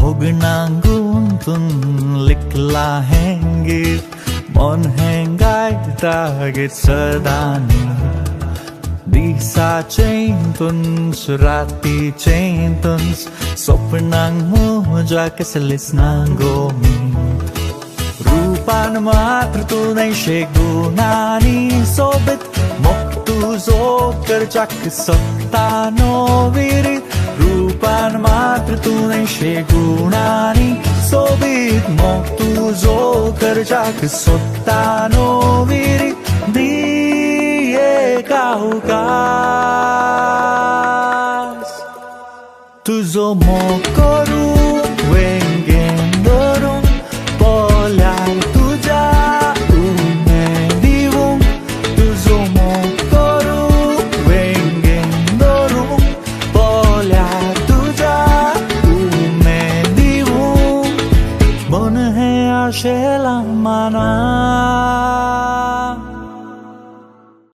Hognanguntun likla hengit mon hengay tagit sadani Disa chaintun surati chaintuns Sopnang muja kasalis nangomi Rupan matra tunay shegunani sobit Moktu zokar chak sottano virit Rupan matra tunay shegunani sobit Moktu zokar chak sottano virit Diye kaukas Tuzo mokoru wengendorum Polai tuja umedivum Tuzo mokoru wengendorum Polai tuja umedivum Bon hai ashela mana